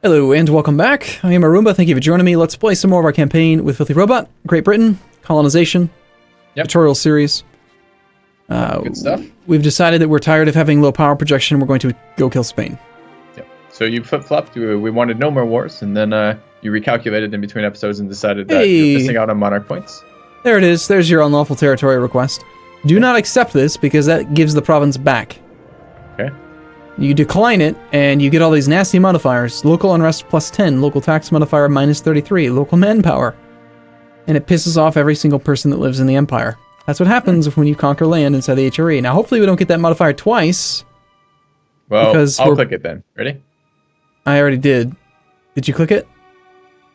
Hello and welcome back. I am Arumba. Thank you for joining me. Let's play some more of our campaign with FilthyRobot, Great Britain, Colonization, tutorial series. Good stuff. We've decided that we're tired of having low power projection. We're going to go kill Spain. Yep. So you flip-flopped. We wanted no more wars, and then you recalculated in between episodes and decided that you're missing out on monarch points. There it is. There's your unlawful territory request. Do not accept this because that gives the province back. Okay. You decline it, and you get all these nasty modifiers. Local unrest plus 10, local tax modifier minus 33, local manpower. And it pisses off every single person that lives in the empire. That's what happens when you conquer land inside the HRE. Now, hopefully we don't get that modifier twice. Well, I'll click it then. Ready? I already did. Did you click it?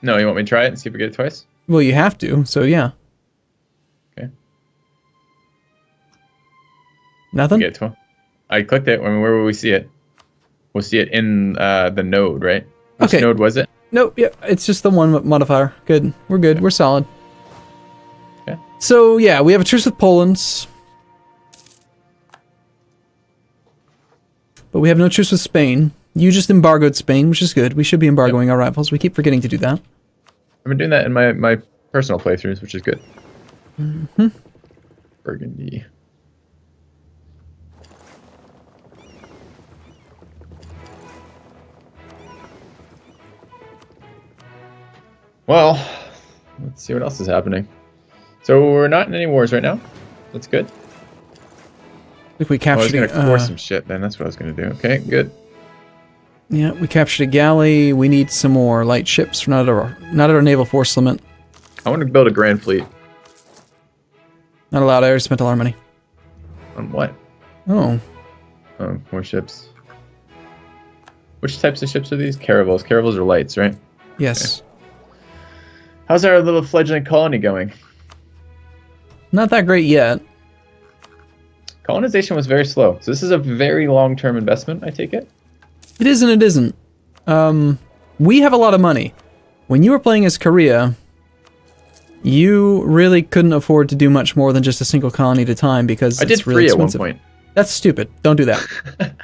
No, you want me to try it and see if we get it twice? Well, you have to, so yeah. Okay. Nothing? Get it I clicked it. I mean, where will we see it? We'll see it in the node, right? Which node was it? Nope, yeah, it's just the one modifier. Good. We're good. Okay. We're solid. Okay. So, yeah, we have a truce with Poland. But we have no truce with Spain. You just embargoed Spain, which is good. We should be embargoing our rivals. We keep forgetting to do that. I've been doing that in my personal playthroughs, which is good. Mm-hmm. Burgundy. Well, let's see what else is happening. So we're not in any wars right now. That's good. If we captured I was going to force some shit then. That's what I was going to do. Okay, good. Yeah, we captured a galley. We need some more light ships. We're not at our naval force limit. I want to build a grand fleet. Not allowed. I already spent all our money. On what? Oh. Oh, more ships. Which types of ships are these? Caravels. Caravels are lights, right? Yes. Okay. How's our little fledgling colony going? Not that great yet. Colonization was very slow. So this is a very long-term investment, I take it? It is and it isn't. We have a lot of money. When you were playing as Korea, you really couldn't afford to do much more than just a single colony at a time because I did it's really 3 expensive. at one point. That's stupid. Don't do that. I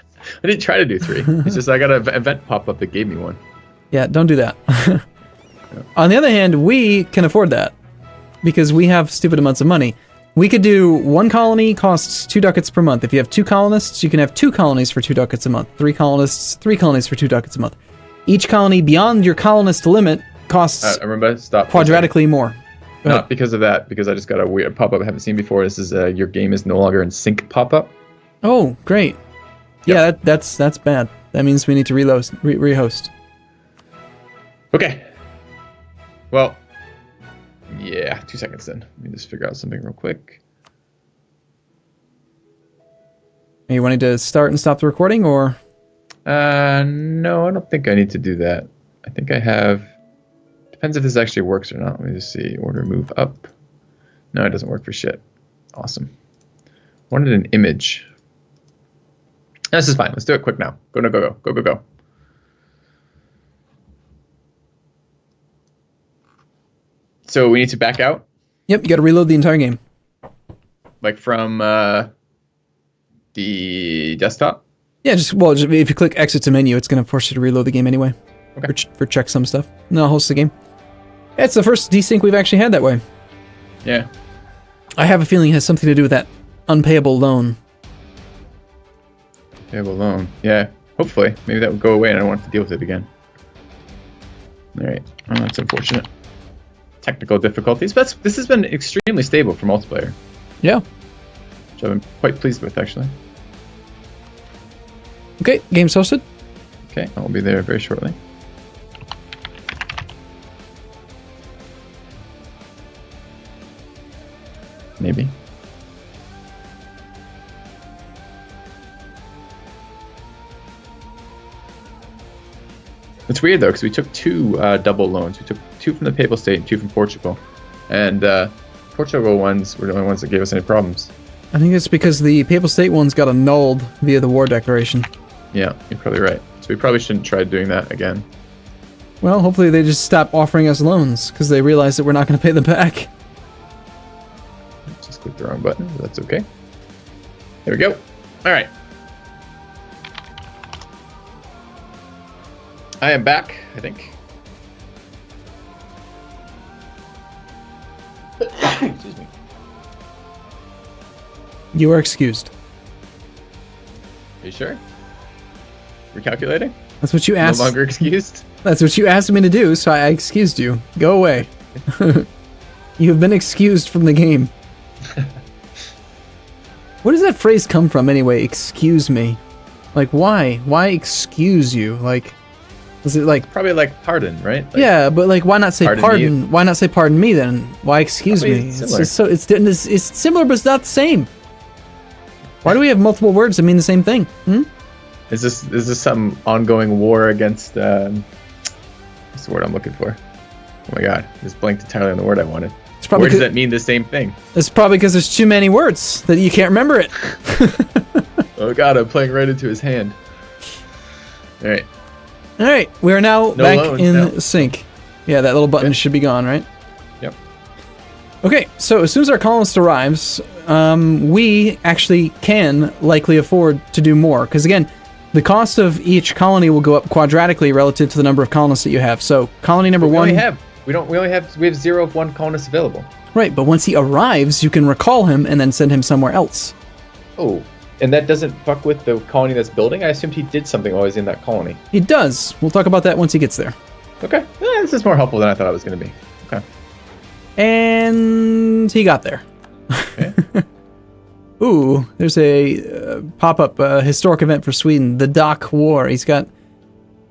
didn't try to do 3. It's just I got an event pop up that gave me one. Yeah, don't do that. On the other hand, we can afford that because we have stupid amounts of money. We could do 1 colony costs 2 ducats per month. If you have 2 colonists, you can have 2 colonies for 2 ducats a month. 3 colonists, 3 colonies for 2 ducats a month. Each colony beyond your colonist limit costs quadratically more. Not because of that, because I just got a weird pop-up I haven't seen before. This is your game is no longer in sync pop-up. Oh, great. Yep. Yeah, that's bad. That means we need to rehost. Okay. Well, yeah, 2 seconds then. Let me just figure out something real quick. Are you wanting to start and stop the recording, or? No, I don't think I need to do that. I think I have... Depends if this actually works or not. Let me just see. Order move up. No, it doesn't work for shit. Awesome. Wanted an image. This is fine. Let's do it quick now. Go. So we need to back out? Yep, you gotta reload the entire game. Like from the desktop? Yeah, just if you click exit to menu, it's gonna force you to reload the game anyway. Okay. For checksum stuff. And I'll host the game. It's the first desync we've actually had that way. Yeah. I have a feeling it has something to do with that unpayable loan. Payable loan. Yeah. Hopefully. Maybe that would go away and I don't want to deal with it again. Alright. Oh, that's unfortunate. Technical difficulties, but this has been extremely stable for multiplayer. Yeah. Which I've been quite pleased with, actually. Okay, game's hosted. Okay, I'll be there very shortly. Maybe. It's weird though, because we took 2 double loans. We took 2 from the Papal State and 2 from Portugal. And Portugal ones were the only ones that gave us any problems. I think it's because the Papal State ones got annulled via the war declaration. Yeah, you're probably right. So we probably shouldn't try doing that again. Well, hopefully they just stop offering us loans, because they realize that we're not going to pay them back. Just click the wrong button, but that's okay. There we go. All right. I am back, I think. Excuse me. You are excused. Are you sure? Recalculating? That's what you asked. No longer excused? That's what you asked me to do, so I excused you. Go away. You have been excused from the game. Where does that phrase come from anyway? Excuse me. Like, why? Why excuse you? Like, is it like... Probably like pardon, right? Like, yeah, but like, why not say pardon? Why not say pardon me then? Why excuse me? Similar. It's similar, but it's not the same. Why do we have multiple words that mean the same thing? Is this some ongoing war against... what's the word I'm looking for? Oh my god, just blanked entirely on the word I wanted. Where does that mean the same thing? It's probably because there's too many words that you can't remember it. Oh god, I'm playing right into his hand. Alright. Alright, we are now back in sync. Yeah, that little button should be gone, right? Yep. Okay, so as soon as our colonist arrives, we actually can likely afford to do more. Because again, the cost of each colony will go up quadratically relative to the number of colonists that you have. So colony number one... We have 0 of 1 colonist available. Right, but once he arrives, you can recall him and then send him somewhere else. Oh, and that doesn't fuck with the colony that's building? I assumed he did something while he's in that colony. He does. We'll talk about that once he gets there. Okay. This is more helpful than I thought it was going to be. Okay. And he got there. Okay. Ooh, there's a pop-up historic event for Sweden, the Dock War. He's got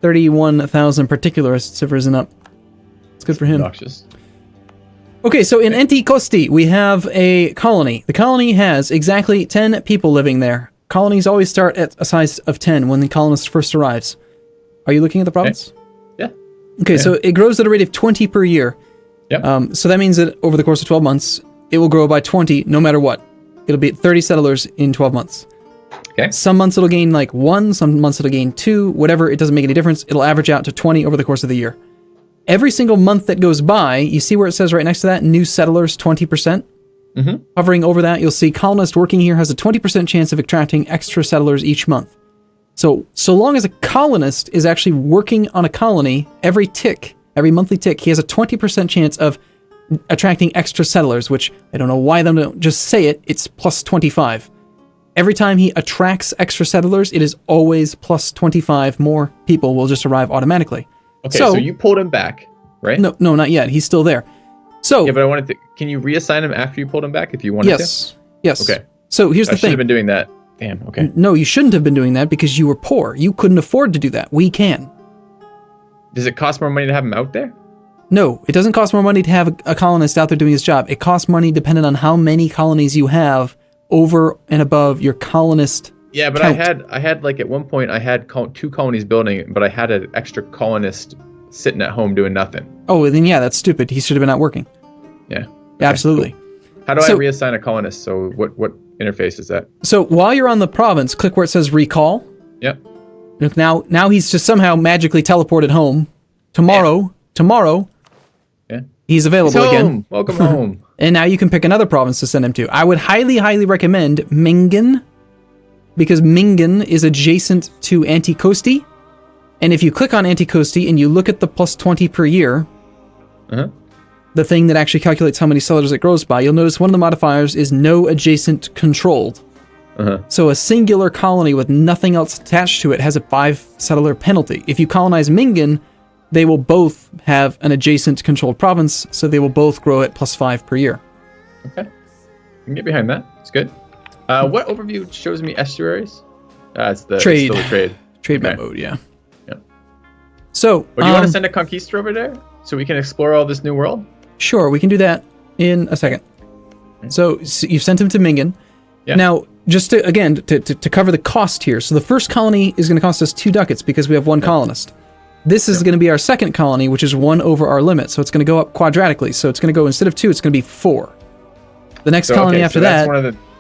31,000 particularists have risen up. It's good for him. Obnoxious. Okay, so in Anticosti, we have a colony. The colony has exactly 10 people living there. Colonies always start at a size of 10 when the colonist first arrives. Are you looking at the province? Yeah. Okay, so it grows at a rate of 20 per year. Yep. So that means that over the course of 12 months, it will grow by 20 no matter what. It'll be 30 settlers in 12 months. Okay. Some months it'll gain like 1, some months it'll gain 2, whatever, it doesn't make any difference. It'll average out to 20 over the course of the year. Every single month that goes by, you see where it says right next to that, new settlers 20%? Mm-hmm. Hovering over that, you'll see colonist working here has a 20% chance of attracting extra settlers each month. So long as a colonist is actually working on a colony, every monthly tick, he has a 20% chance of attracting extra settlers, which I don't know why they don't just say it, it's plus 25. Every time he attracts extra settlers, it is always plus 25 more people will just arrive automatically. Okay, so you pulled him back, right? No, not yet. He's still there. So yeah, but I wanted to. Can you reassign him after you pulled him back if you wanted to? Yes. Okay. So here's the thing. I should have been doing that. Damn. Okay. No, you shouldn't have been doing that because you were poor. You couldn't afford to do that. We can. Does it cost more money to have him out there? No, it doesn't cost more money to have a colonist out there doing his job. It costs money depending on how many colonies you have over and above your colonist. Yeah, but count. I had like at one point I had 2 colonies building, but I had an extra colonist sitting at home doing nothing. Oh, then yeah, that's stupid. He should have been out working. Yeah. Okay, absolutely. Cool. How do I reassign a colonist? So what interface is that? So while you're on the province, click where it says recall. Yep. Look, now he's just somehow magically teleported home. Tomorrow, yeah. He's available again. Welcome home. And now you can pick another province to send him to. I would highly, highly recommend Mingen, because Mingen is adjacent to Anticosti. And if you click on Anticosti and you look at the plus 20 per year, the thing that actually calculates how many settlers it grows by, you'll notice one of the modifiers is no adjacent controlled. So a singular colony with nothing else attached to it has a 5 settler penalty. If you colonize Mingen, they will both have an adjacent controlled province, so they will both grow at plus 5 per year. Okay. I can get behind that. It's good. What overview shows me estuaries? It's trade. It's still a trade. Trade map mode, yeah. So, do you want to send a conquistador over there so we can explore all this new world? Sure, we can do that in a second. So you've sent him to Mingen. Yeah. Now, just to cover the cost here. So the first colony is going to cost us 2 ducats because we have 1 colonist. This is going to be our second colony, which is 1 over our limit. So it's going to go up quadratically. So it's going to go, instead of 2, it's going to be 4. The next colony after that.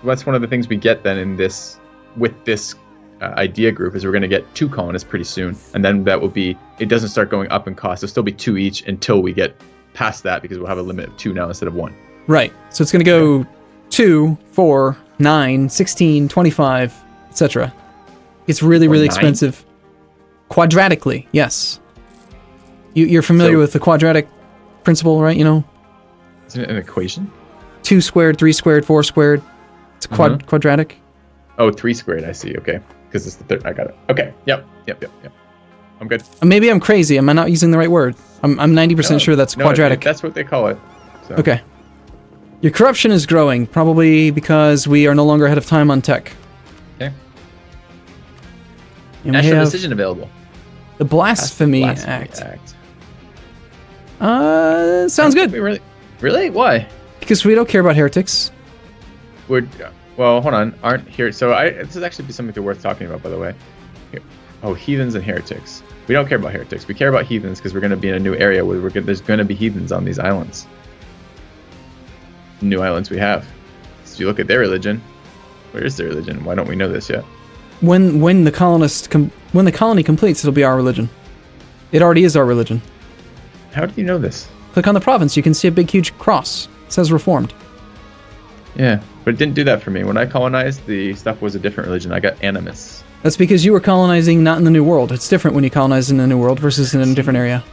That's one of the things we get then in this, with this idea group, is we're going to get 2 colonists pretty soon. And then that will be, it doesn't start going up in cost. It'll still be 2 each until we get past that, because we'll have a limit of 2 now instead of 1. Right. So it's going to go 2, 4, 9, 16, 25, etc. It's really, really expensive. Quadratically, yes. You're familiar with the quadratic principle, right? You know, Isn't it an equation? 2 squared, 3 squared, 4 squared. It's quadratic. Oh, 3 squared. I see. Okay, because it's the third. I got it. Okay. Yep. I'm good. Maybe I'm crazy. Am I not using the right word? I'm 90% sure that's quadratic. That's what they call it. So. Okay. Your corruption is growing, probably because we are no longer ahead of time on tech. Okay. And National decision available. The Blasphemy Act. Sounds good. Really? Why? Because we don't care about heretics. Well, hold on. Aren't here? So this is actually something worth talking about, by the way. Here. Oh, heathens and heretics. We don't care about heretics. We care about heathens because we're going to be in a new area where there's going to be heathens on these islands. New islands we have. So if you look at their religion, where is their religion? Why don't we know this yet? When the colony completes, it'll be our religion. It already is our religion. How do you know this? Click on the province. You can see a big, huge cross. It says Reformed. Yeah, but it didn't do that for me. When I colonized, the stuff was a different religion. I got animus. That's because you were colonizing not in the New World. It's different when you colonize in the New World versus in a different area.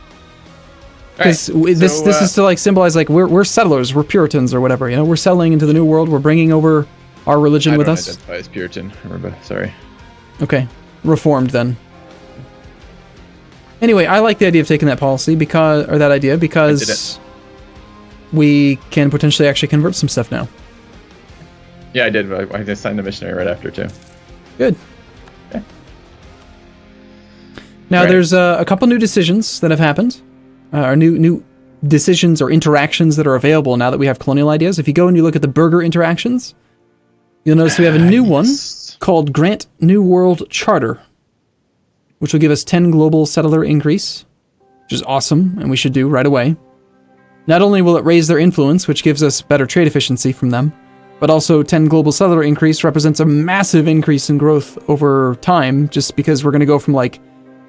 Because this is to like symbolize like we're settlers, we're Puritans or whatever. You know, we're settling into the New World. We're bringing over our religion with us. I don't identify as Puritan. Arumba, sorry. Okay, Reformed then. Anyway, I like the idea of taking that policy because we can potentially actually convert some stuff now. Yeah, I did. I just signed a missionary right after too. Good. Okay. Now there's a couple new decisions that have happened, or new decisions or interactions that are available now that we have colonial ideas. If you go and you look at the burger interactions, you'll notice we have a new one called Grant New World Charter, which will give us 10 global settler increase, which is awesome, and we should do right away. Not only will it raise their influence, which gives us better trade efficiency from them, but also 10 global settler increase represents a massive increase in growth over time, just because we're going to go from like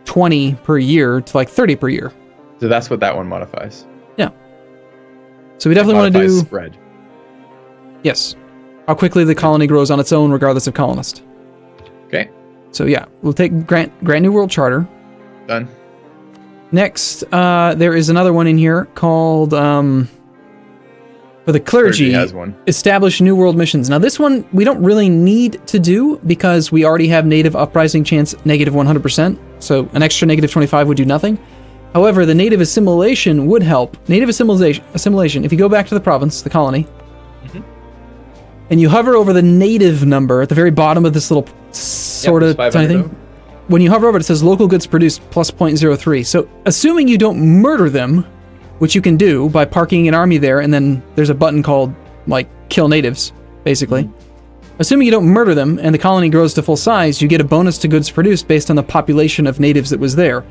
20 per year to like 30 per year. So that's what that one modifies. Yeah. So we definitely want to do... spread. Yes. How quickly the colony grows on its own, regardless of colonist. Okay. So yeah, we'll take Grant New World Charter. Done. Next, there is another one in here called, for the clergy, has one. Establish New World missions. Now this one, we don't really need to do because we already have native uprising chance negative 100%. So an extra negative 25 would do nothing. However, the native assimilation would help. Native assimilation, if you go back to the province, the colony, and you hover over the native number at the very bottom of this little sort of tiny thing, when you hover over it, it says local goods produced plus 0.03. So assuming you don't murder them, which you can do by parking an army there, and then there's a button called, like, kill natives, basically. Assuming you don't murder them and the colony grows to full size, you get a bonus to goods produced based on the population of natives that was there.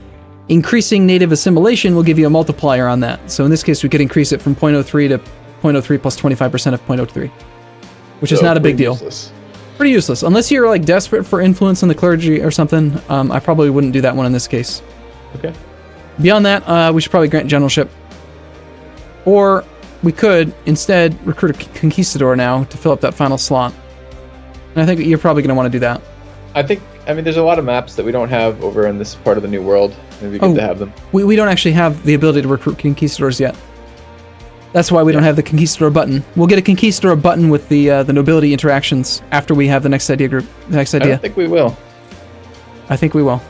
Increasing native assimilation will give you a multiplier on that. So in this case, we could increase it from 0.03 to 0.03 plus 25% of 0.03, which is not a big deal. Useless. Pretty useless. Unless you're like desperate for influence on the clergy or something, I probably wouldn't do that one in this case. Okay. Beyond that, we should probably grant generalship. Or we could instead recruit a conquistador now to fill up that final slot. And I think you're probably going to want to do that. I mean, there's a lot of maps that we don't have over in this part of the New World. It'd be good to have them. We don't actually have the ability to recruit conquistadors yet. That's why we don't have the conquistador button. We'll get a conquistador button with the nobility interactions after we have the next idea group. The next idea. I don't think we will. I think we will.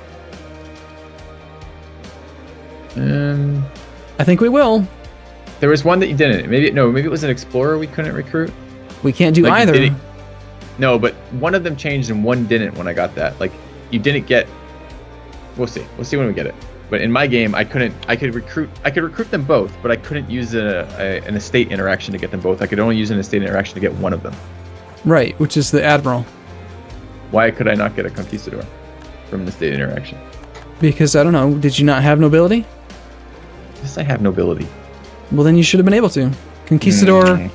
I think we will. There was one that you didn't. Maybe it was an explorer we couldn't recruit. We can't do either. No, but one of them changed and one didn't when I got that. Like, you didn't get... We'll see. We'll see when we get it. But in my game, I could recruit them both, but I couldn't use an estate interaction to get them both. I could only use an estate interaction to get one of them. Right, which is the admiral. Why could I not get a conquistador from an estate interaction? Because, I don't know, did you not have nobility? Yes, I have nobility. Well, then you should have been able to. Conquistador,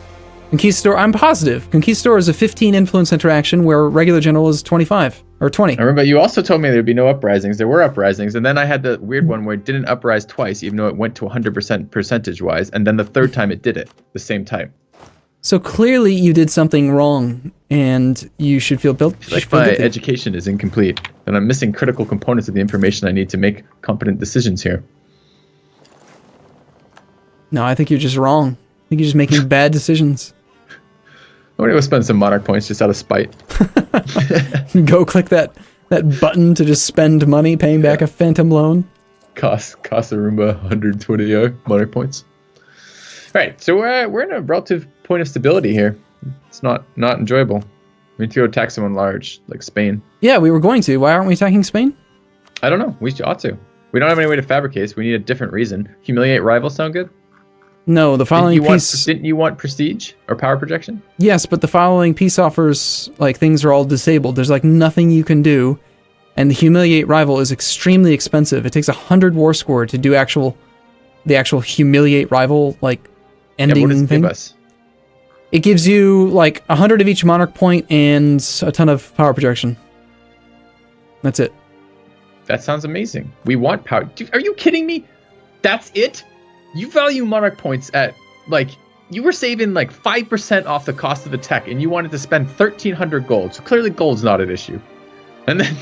I'm positive. Conquistador is a 15 influence interaction where regular general is 25 or 20. I remember you also told me there'd be no uprisings. There were uprisings, and then I had the weird one where it didn't uprise twice, even though it went to 100% percentage-wise, and then the third time it did it, the same time. So clearly you did something wrong, and you should feel guilty. Like my education is incomplete, and I'm missing critical components of the information I need to make competent decisions here. No, I think you're just wrong. I think you're just making bad decisions. I'm gonna go spend some monarch points just out of spite. Go click that button to just spend money paying back a phantom loan. Cost Arumba 120 monarch points. All right, so we're in a relative point of stability here. It's not enjoyable. We need to go attack someone large, like Spain. Yeah, we were going to. Why aren't we attacking Spain? I don't know. We ought to. We don't have any way to fabricate, so we need a different reason. Humiliate Rivals sound good? No, the following piece... Didn't you want prestige or power projection? Yes, but the following piece offers, like, things are all disabled. There's, like, nothing you can do. And the Humiliate Rival is extremely expensive. It takes 100 war score to do the actual Humiliate Rival, like, ending what does it thing. give us? It gives you, like, 100 of each monarch point and a ton of power projection. That's it. That sounds amazing. We want power. Dude, are you kidding me? That's it? You value monarch points at, like, you were saving like 5% off the cost of the tech, and you wanted to spend 1,300 gold. So clearly gold's not an issue. And then,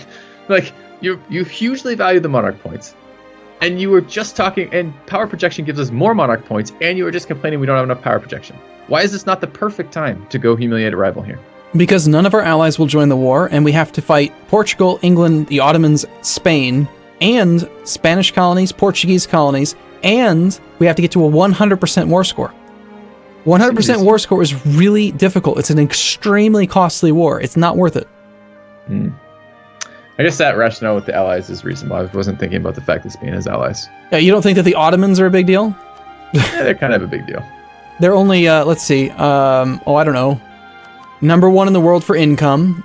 like, you hugely value the monarch points. And you were just talking, and power projection gives us more monarch points, and you were just complaining we don't have enough power projection. Why is this not the perfect time to go humiliate a rival here? Because none of our allies will join the war, and we have to fight Portugal, England, the Ottomans, Spain, and Spanish colonies, Portuguese colonies, and we have to get to a 100% war score. 100% war score is really difficult. It's an extremely costly war. It's not worth it. I guess that rationale with the allies is reasonable. I wasn't thinking about the fact that Spain has allies. Yeah, you don't think that the Ottomans are a big deal? Yeah, they're kind of a big deal. They're only, let's see, I don't know, #1 in the world for income.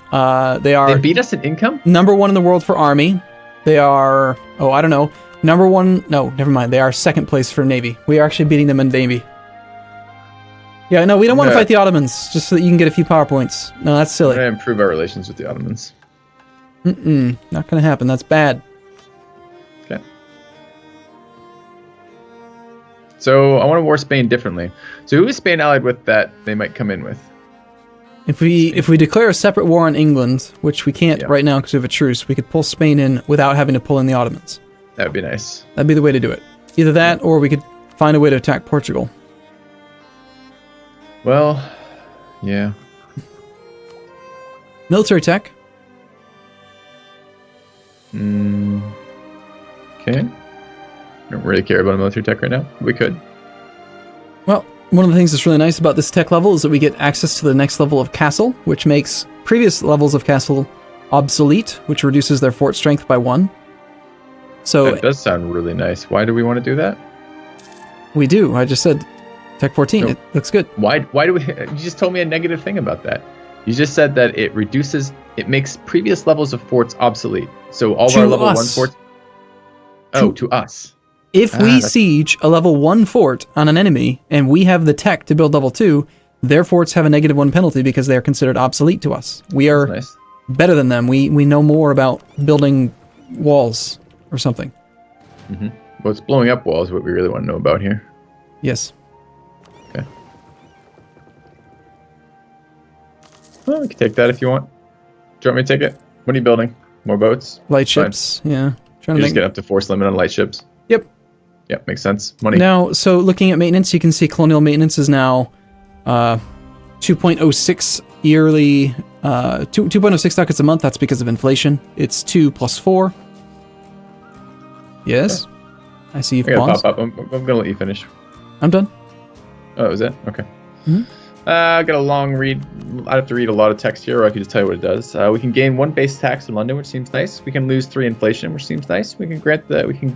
They beat us in income? #1 in the world for army. They are, I don't know, #1, no, never mind. They are second place for navy. We are actually beating them in navy. Yeah, no, we don't want to fight the Ottomans, just so that you can get a few power points. No, that's silly. We're going to improve our relations with the Ottomans. Not going to happen. That's bad. Okay. So I want to war Spain differently. So who is Spain allied with that they might come in with? If we declare a separate war on England, which we can't right now because we have a truce, we could pull Spain in without having to pull in the Ottomans. That would be nice. That'd be the way to do it. Either that, or we could find a way to attack Portugal. Well, yeah. Military tech. Okay. I don't really care about a military tech right now. We could. Well, one of the things that's really nice about this tech level is that we get access to the next level of castle, which makes previous levels of castle obsolete, which reduces their fort strength by 1. So that does sound really nice. Why do we want to do that? We do. I just said Tech 14. It looks good. Why do we? You just told me a negative thing about that. You just said that it makes previous levels of forts obsolete. So all of our level 1 forts. To us. If we siege a level 1 fort on an enemy and we have the tech to build level 2, their forts have a -1 penalty because they are considered obsolete to us. We are better than them. We know more about building walls or something. Well, it's blowing up walls what we really want to know about here. Yes. Okay. Well, we can take that if you want. Do you want me to take it? What are you building? More boats? Light ships. Fine. Yeah. Trying to just get up to force limit on light ships. Yep. Yep, makes sense. Money. Now, so looking at maintenance, you can see colonial maintenance is now 2.06 yearly, 2.06 ducats a month. That's because of inflation. It's 2 plus 4. Yes. Okay. I see you've paused. Pop up. I'm going to let you finish. I'm done. Oh, that was it? Okay. I got a long read. I have to read a lot of text here, or I can just tell you what it does. We can gain 1 base tax in London, which seems nice. We can lose 3 inflation, which seems nice. We can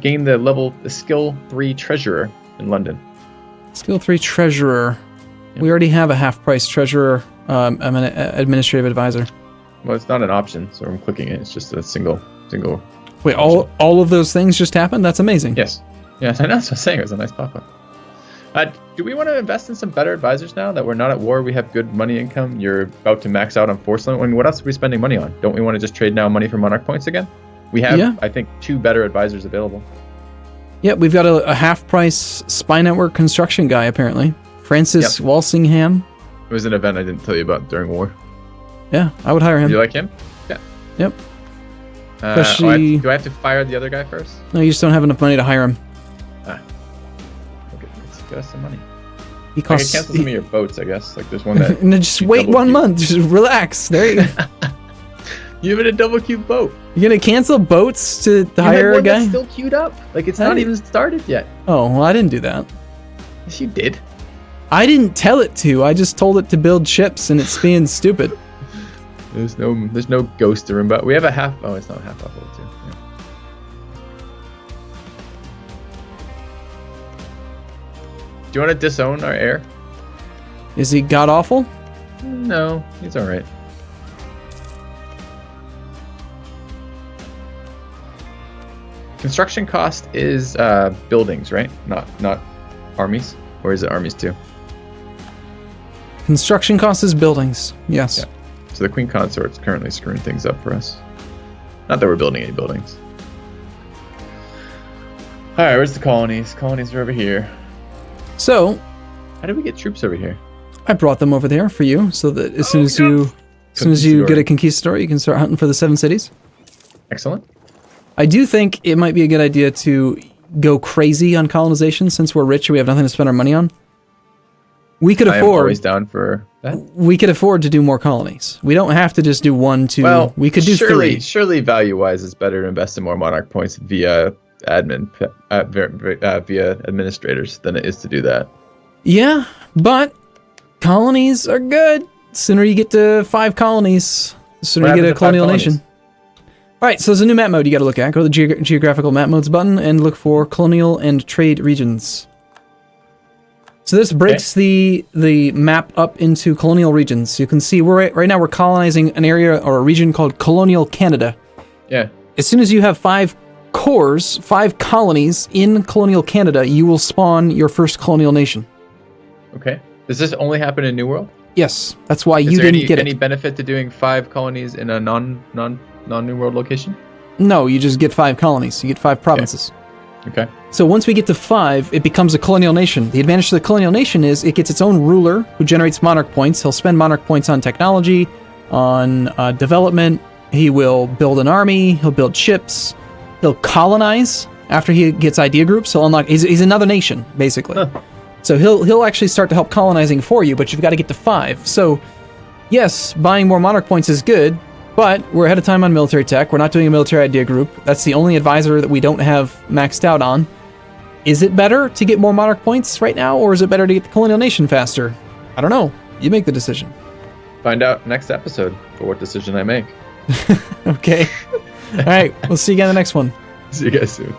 gain the skill 3 treasurer in London. Skill 3 treasurer. Yep. We already have a half-price treasurer. I'm an administrative advisor. Well, it's not an option, so I'm clicking it. It's just a single. Wait, option. all of those things just happened? That's amazing. Yes. Yes, I know. That's what I'm saying. It was a nice pop-up. Do we want to invest in some better advisors now that we're not at war? We have good money income. You're about to max out on force limit. I mean, what else are we spending money on? Don't we want to just trade now money for monarch points again? We have, I think, 2 better advisors available. Yeah, we've got a half-price spy network construction guy, apparently. Francis Walsingham. It was an event I didn't tell you about during war. Yeah, I would hire him. Do you like him? Yeah. Yep. Do I have to fire the other guy first? No, you just don't have enough money to hire him. us some money. He I can costs. cancel some of your boats, I guess. Like there's one that. No, just you wait double 1 queue. month. Just relax. There you go. You have a double queue boat. You're gonna cancel boats to hire a guy? That's still queued up. Like it's not even started yet. Oh, well, I didn't do that. Yes, you did. I didn't tell it to. I just told it to build ships, and it's being stupid. There's no ghost Arumba. We have a half. Oh, it's not half level too. Yeah. Do you want to disown our heir? Is he god awful? No, he's all right. Construction cost is buildings, right? Not armies, or is it armies too? Construction cost is buildings. Yes. Yeah. So the Queen Consort's currently screwing things up for us. Not that we're building any buildings. All right, where's the colonies? Colonies are over here. So, How did we get troops over here? I brought them over there for you, so that as soon as you get a conquistador, you can start hunting for the 7 cities. Excellent. I do think it might be a good idea to go crazy on colonization since we're rich and we have nothing to spend our money on. We could I am afford. always down for that. We could afford to do more colonies. We don't have to just do 1, 2. Well, we could do surely, 3. Surely, value-wise, it's better to invest in more monarch points via via administrators than it is to do that. Yeah, but colonies are good. The sooner you get to 5 colonies, the sooner What you get a happens to 5 colonial colonies? nation. All right, so there's a new map mode you got to look at. Go to the geographical map modes button and look for colonial and trade regions. So this breaks the map up into colonial regions. You can see right now we're colonizing an area or a region called Colonial Canada. Yeah. As soon as you have 5 cores, 5 colonies in Colonial Canada, you will spawn your first colonial nation. Okay. Does this only happen in New World? Yes, that's why Is you there didn't get any it. benefit to doing 5 colonies in a non-New World location? No, you just get 5 colonies. You get 5 provinces. Okay. So once we get to 5, it becomes a colonial nation. The advantage to the colonial nation is it gets its own ruler who generates monarch points. He'll spend monarch points on technology, on development. He will build an army. He'll build ships. He'll colonize after he gets idea groups. He'll unlock. He's another nation basically. Huh. So he'll actually start to help colonizing for you, but you've got to get to 5. So yes, buying more monarch points is good. But we're ahead of time on military tech. We're not doing a military idea group. That's the only advisor that we don't have maxed out on. Is it better to get more monarch points right now, or is it better to get the colonial nation faster? I don't know. You make the decision. Find out next episode for what decision I make. Okay. All right. We'll see you again in the next one. See you guys soon.